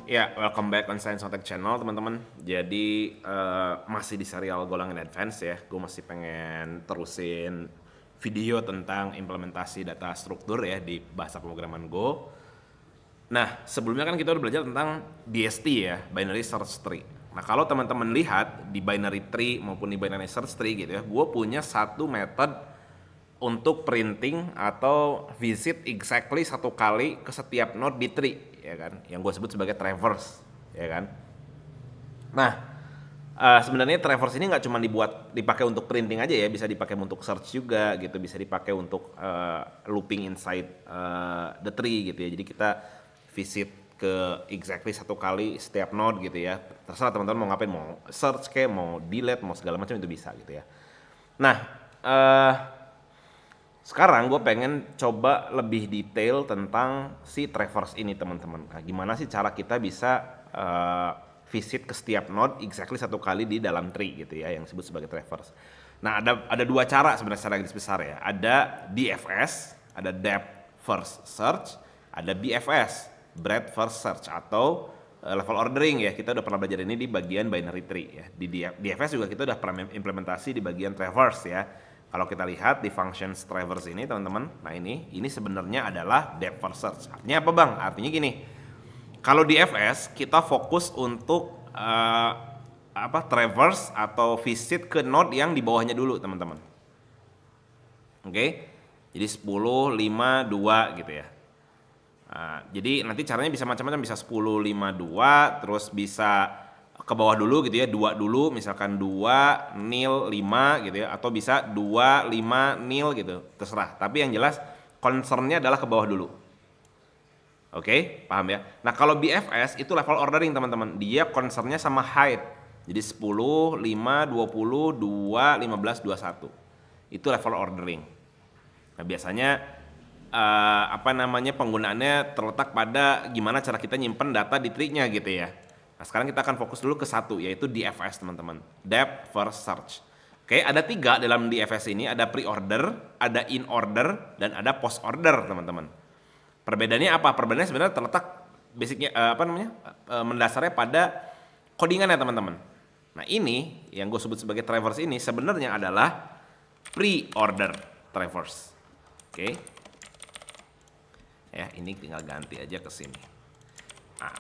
Ya, welcome back on Science on Tech Channel, teman-teman. Jadi masih di serial Golang in Advance ya. Gue masih pengen terusin video tentang implementasi data struktur ya di bahasa pemrograman Go. Nah, sebelumnya kan kita udah belajar tentang BST ya, Binary Search Tree. Nah, kalau teman-teman lihat di binary tree maupun di binary search tree gitu ya, gue punya satu method untuk printing atau visit exactly satu kali ke setiap node di tree, ya kan? Yang gue sebut sebagai traverse, ya kan? Nah, sebenarnya traverse ini nggak cuma dipakai untuk printing aja ya, bisa dipakai untuk search juga gitu, bisa dipakai untuk looping inside the tree gitu ya. Jadi kita visit ke exactly satu kali setiap node gitu ya. Terserah teman-teman mau ngapain, mau search kayak, mau delete, mau segala macam itu bisa gitu ya. Nah, sekarang gue pengen coba lebih detail tentang si traverse ini teman-teman. Nah, gimana sih cara kita bisa visit ke setiap node exactly satu kali di dalam tree gitu ya, yang disebut sebagai traverse. Nah, ada dua cara sebenarnya secara garis besar ya. Ada DFS, ada depth first search, ada BFS, breadth first search atau level ordering ya. Kita udah pernah belajar ini di bagian binary tree ya. Di DFS juga kita udah pernah implementasi di bagian traverse ya. Kalau kita lihat di functions traverse ini teman-teman, nah ini sebenarnya adalah depth first search. Artinya apa bang? Artinya gini, kalau di FS kita fokus untuk traverse atau visit ke node yang di bawahnya dulu teman-teman. Oke, jadi 10, 5, 2 gitu ya. Nah, jadi nanti caranya bisa macam-macam, bisa 10, 5, 2, terus bisa ke bawah dulu gitu ya, 2 dulu, misalkan 2, nil, 5 gitu ya, atau bisa 2, 5, nil gitu, terserah. Tapi yang jelas concernnya adalah ke bawah dulu. Oke, paham ya? Nah kalau BFS itu level ordering teman-teman, dia concernnya sama height. Jadi 10, 5, 20, 2, 15, 21. Itu level ordering. Nah biasanya penggunaannya terletak pada gimana cara kita nyimpen data di tree-nya gitu ya. Nah sekarang kita akan fokus dulu ke satu, yaitu DFS teman-teman, depth first search. Oke, ada 3 dalam DFS ini, ada pre-order, ada in-order, dan ada post-order teman-teman. Perbedaannya apa? Perbedaannya sebenarnya terletak basicnya mendasarnya pada codingannya teman-teman. Nah ini yang gue sebut sebagai traverse ini sebenarnya adalah pre-order traverse. Oke. Ya, ini tinggal ganti aja ke sini. Nah,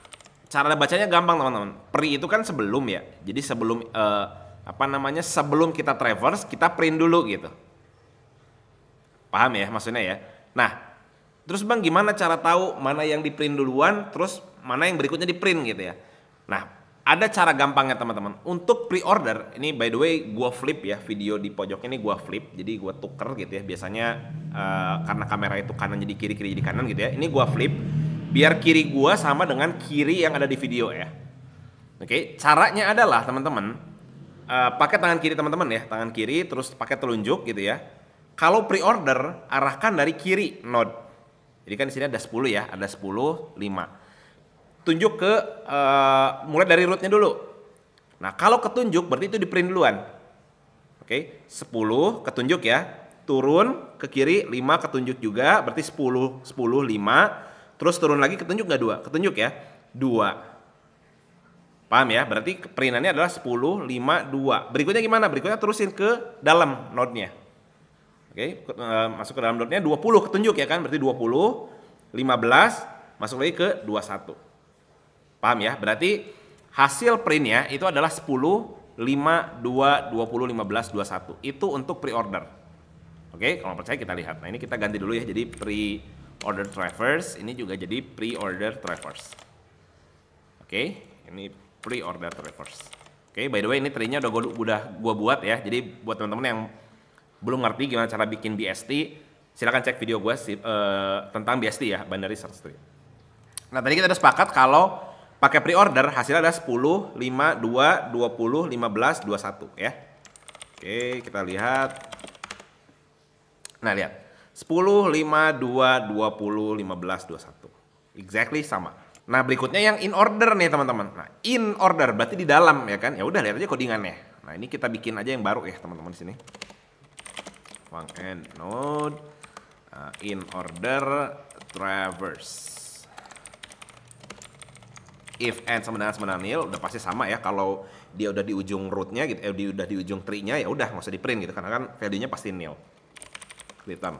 cara bacanya gampang teman-teman. Pre itu kan sebelum ya. Jadi sebelum sebelum kita traverse, kita print dulu gitu. Paham ya maksudnya ya? Nah, terus bang gimana cara tahu mana yang di print duluan, terus mana yang berikutnya di print gitu ya? Nah, ada cara gampangnya teman-teman. Untuk pre-order, ini by the way gua flip ya, video di pojok ini gua flip, jadi gua tuker gitu ya. Biasanya karena kamera itu kanan jadi kiri, kiri jadi kanan gitu ya. Ini gua flip, biar kiri gua sama dengan kiri yang ada di video ya. Oke, caranya adalah teman-teman pakai tangan kiri teman-teman ya, tangan kiri terus pakai telunjuk gitu ya. Kalau pre-order arahkan dari kiri node. Jadi kan di sini ada 10 ya, ada 10, 5. Tunjuk ke mulai dari rootnya dulu. Nah kalau ketunjuk berarti itu di print duluan. Oke, 10 ketunjuk ya, turun ke kiri 5 ketunjuk juga, berarti 10, 10, 5. Terus turun lagi ketunjuk nggak 2? Ketunjuk ya, 2. Paham ya? Berarti printannya adalah 10, 5, 2. Berikutnya gimana? Berikutnya terusin ke dalam node-nya. Oke, masuk ke dalam node-nya 20 ketunjuk ya kan? Berarti 20, 15, masuk lagi ke 21. Paham ya? Berarti hasil printnya itu adalah 10, 5, 2, 20, 15, 21. Itu untuk pre-order. Oke, kalau percaya kita lihat. Nah ini kita ganti dulu ya. Jadi pre-order traverse, ini juga jadi pre-order traverse. Oke, ini pre-order traverse. Oke, by the way ini tree-nya udah gua buat ya. Jadi buat teman-teman yang belum ngerti gimana cara bikin BST, silakan cek video gue tentang BST ya, binary search tree. Nah tadi kita udah sepakat kalau pakai pre-order hasilnya ada 10, 5, 2, 20, 15, 21 ya. Oke, kita lihat. Nah, lihat. 10, 5, 2, 20, 15, 21. Exactly sama. Nah, berikutnya yang in order nih, teman-teman. Nah, in order berarti di dalam ya kan? Ya udah lihat aja codingannya. Nah, ini kita bikin aja yang baru ya, teman-teman di sini. Function node in order traverse. if n sama dengan nil, udah pasti sama ya. Kalau dia udah di ujung rootnya gitu, dia udah di ujung tree-nya, ya udah nggak usah di print gitu, karena kan value-nya pasti nil. Kelihatan.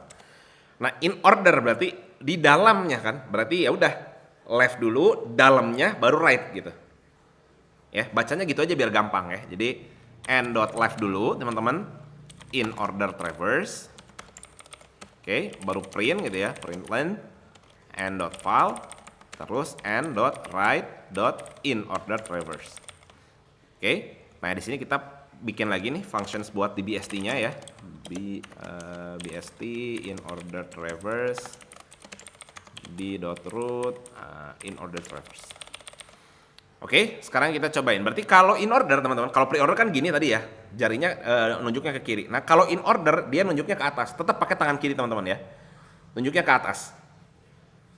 Nah, in order berarti di dalamnya kan, berarti ya udah left dulu, dalamnya baru right gitu. Ya, bacanya gitu aja biar gampang ya. Jadi n.left dulu teman-teman, in order traverse. Oke, baru print gitu ya, print len n.file, terus n.right.in order traverse. Oke, nah di sini kita bikin lagi nih functions buat di BST-nya ya. BST in order traverse b.root in order traverse. Oke, sekarang kita cobain. Berarti kalau in order teman-teman, kalau pre-order kan gini tadi ya, jarinya nunjuknya ke kiri. Nah kalau in order dia nunjuknya ke atas, tetap pakai tangan kiri teman-teman ya, nunjuknya ke atas.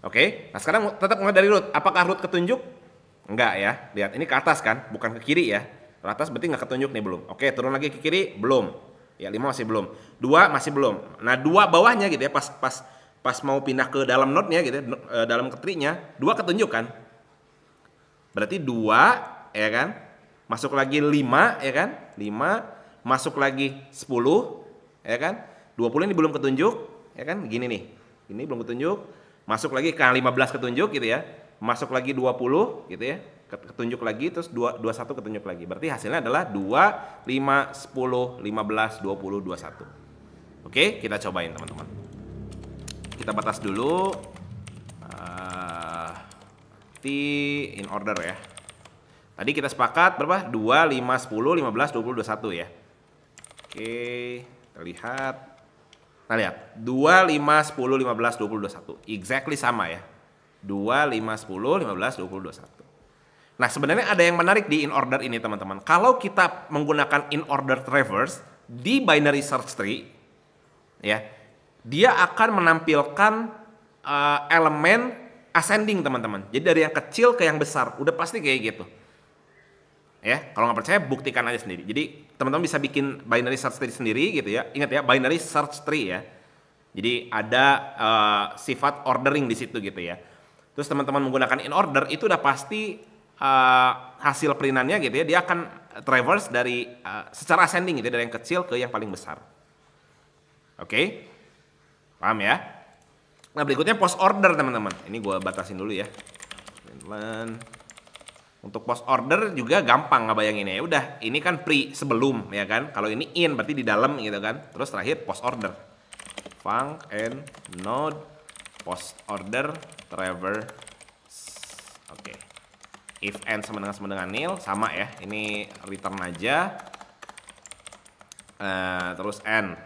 Oke, nah sekarang tetap mulai dari root. Apakah root ketunjuk? Enggak ya, lihat ini ke atas kan, bukan ke kiri ya. Ke atas berarti nggak ketunjuk nih, belum. Oke, turun lagi ke kiri, belum. Ya 5 masih belum, 2 masih belum. Nah 2 bawahnya gitu ya, pas mau pindah ke dalam node-nya gitu ya, dalam ke tree-nya, 2 ketunjuk kan. Berarti 2 ya kan, masuk lagi 5 ya kan, 5 masuk lagi 10 ya kan, 20 ini belum ketunjuk ya kan, gini nih, ini belum ketunjuk, masuk lagi ke 15 ketunjuk gitu ya, masuk lagi 20 gitu ya, ketunjuk lagi, terus 21 ketunjuk lagi, berarti hasilnya adalah 2, 5, 10, 15, 20, 21. Oke, kita cobain teman-teman, kita batas dulu in order ya. Tadi kita sepakat berapa? 2, 5, 10, 15, 20, 21 ya. Oke, kita lihat. Nah lihat, 2, 5, 10, 15, 20, 21. Exactly sama ya. 2, 5, 10, 15, 20, 21. Nah sebenarnya ada yang menarik di in order ini teman-teman. Kalau kita menggunakan in order traverse di binary search tree, ya, dia akan menampilkan elemen ascending teman-teman. Jadi dari yang kecil ke yang besar, udah pasti kayak gitu. Ya, kalau nggak percaya buktikan aja sendiri. Jadi teman-teman bisa bikin binary search tree sendiri gitu ya. Ingat ya, binary search tree ya. Jadi ada sifat ordering di situ gitu ya. Terus teman-teman menggunakan in order itu udah pasti hasil perintannya gitu ya. Dia akan traverse dari secara ascending gitu ya, dari yang kecil ke yang paling besar. Oke, paham ya? Nah berikutnya post order teman-teman. Ini gue batasin dulu ya. Untuk post order juga gampang ngebayanginnya. Ya udah, ini kan pre sebelum ya kan. Kalau ini in berarti di dalam gitu kan. Terus terakhir post order. Func and node post order traverse. Oke. If n sama dengan nil sama ya. Ini return aja. Terus n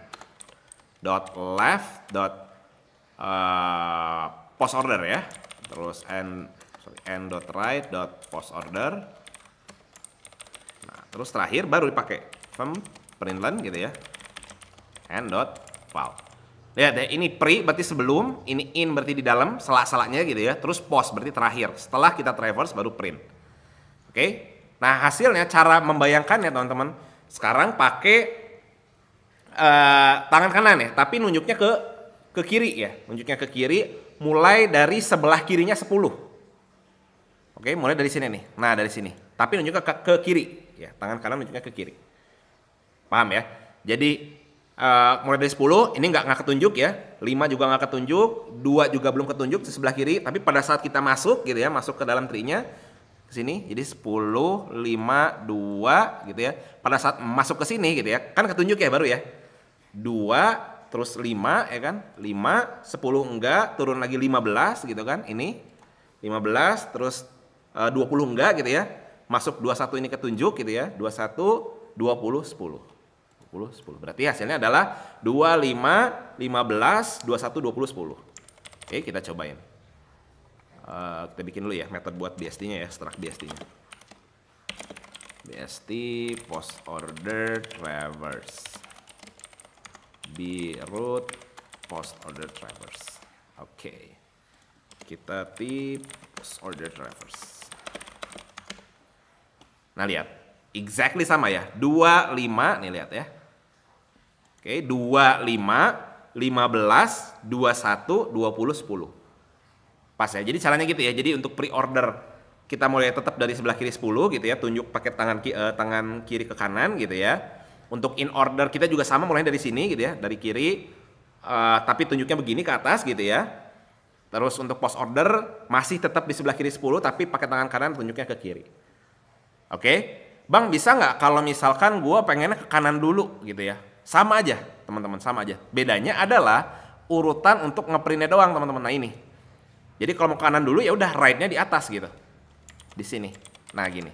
dot left dot post order ya, terus n.right post order. Nah terus terakhir baru dipakai println gitu ya, n.file. Lihat ya, ini pre berarti sebelum, ini in berarti di dalam, selak-selaknya gitu ya, terus post berarti terakhir, setelah kita traverse baru print. Oke, nah hasilnya cara membayangkannya teman-teman, sekarang pakai tangan kanan ya, tapi nunjuknya ke kiri ya, nunjuknya ke kiri, mulai dari sebelah kirinya 10. Oke, mulai dari sini nih. Nah, dari sini. Tapi nunjuknya ke kiri ya, tangan kanan nunjuknya ke kiri. Paham ya? Jadi mulai dari 10 ini nggak ketunjuk ya, 5 juga nggak ketunjuk, 2 juga belum ketunjuk di sebelah kiri, tapi pada saat kita masuk gitu ya, masuk ke dalam tree-nya ke sini, jadi 10, 5, 2 gitu ya. Pada saat masuk ke sini gitu ya, kan ketunjuk ya baru ya. 2 terus 5 ya kan, 5, 10 enggak, turun lagi 15 gitu kan, ini 15, terus 20 enggak gitu ya, masuk 21 ini ketunjuk gitu ya, 21, 20, 10. 10, berarti hasilnya adalah 25, 15, 21, 20, 10. Oke, kita cobain. Kita bikin dulu ya metode buat BST-nya ya, struct BST-nya. BST post order traverse. B-root post order traverse. Oke. Kita tip post order traverse. Nah, lihat. Exactly sama ya. 25 nih lihat ya. Oke, 25, 15, 21, 20, 10. Pas ya. Jadi caranya gitu ya. Jadi untuk pre-order kita mulai tetap dari sebelah kiri 10 gitu ya, tunjuk pakai tangan kiri ke kanan gitu ya. Untuk in order kita juga sama mulai dari sini gitu ya, dari kiri, tapi tunjuknya begini ke atas gitu ya. Terus untuk post order masih tetap di sebelah kiri 10 tapi pakai tangan kanan tunjuknya ke kiri. Oke, Bang bisa nggak kalau misalkan gue pengennya ke kanan dulu gitu ya? Sama aja teman-teman, sama aja. Bedanya adalah urutan untuk ngeprintnya doang teman-teman. Nah ini. Jadi kalau mau ke kanan dulu ya udah right-nya di atas gitu. Di sini. Nah gini.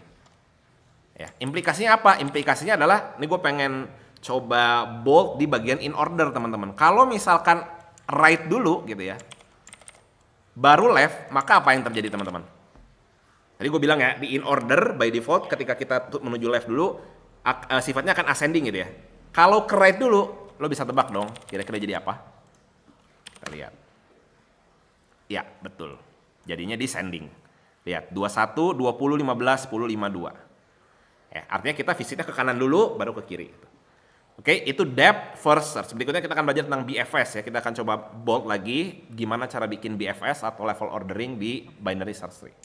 Ya, implikasinya apa? Implikasinya adalah ini gue pengen coba bold di bagian in order teman-teman. Kalau misalkan right dulu gitu ya, baru left, maka apa yang terjadi teman-teman? Tadi gue bilang ya, di in order by default ketika kita menuju left dulu, sifatnya akan ascending gitu ya. Kalau ke right dulu, lo bisa tebak dong, kira-kira jadi apa? Kita lihat. Ya, betul. Jadinya descending. Lihat, 21, 20, 15, 10, 52. Ya, artinya kita visitnya ke kanan dulu, baru ke kiri. Oke, itu depth first search. Berikutnya kita akan belajar tentang BFS ya. Kita akan coba bold lagi gimana cara bikin BFS atau level ordering di binary search tree.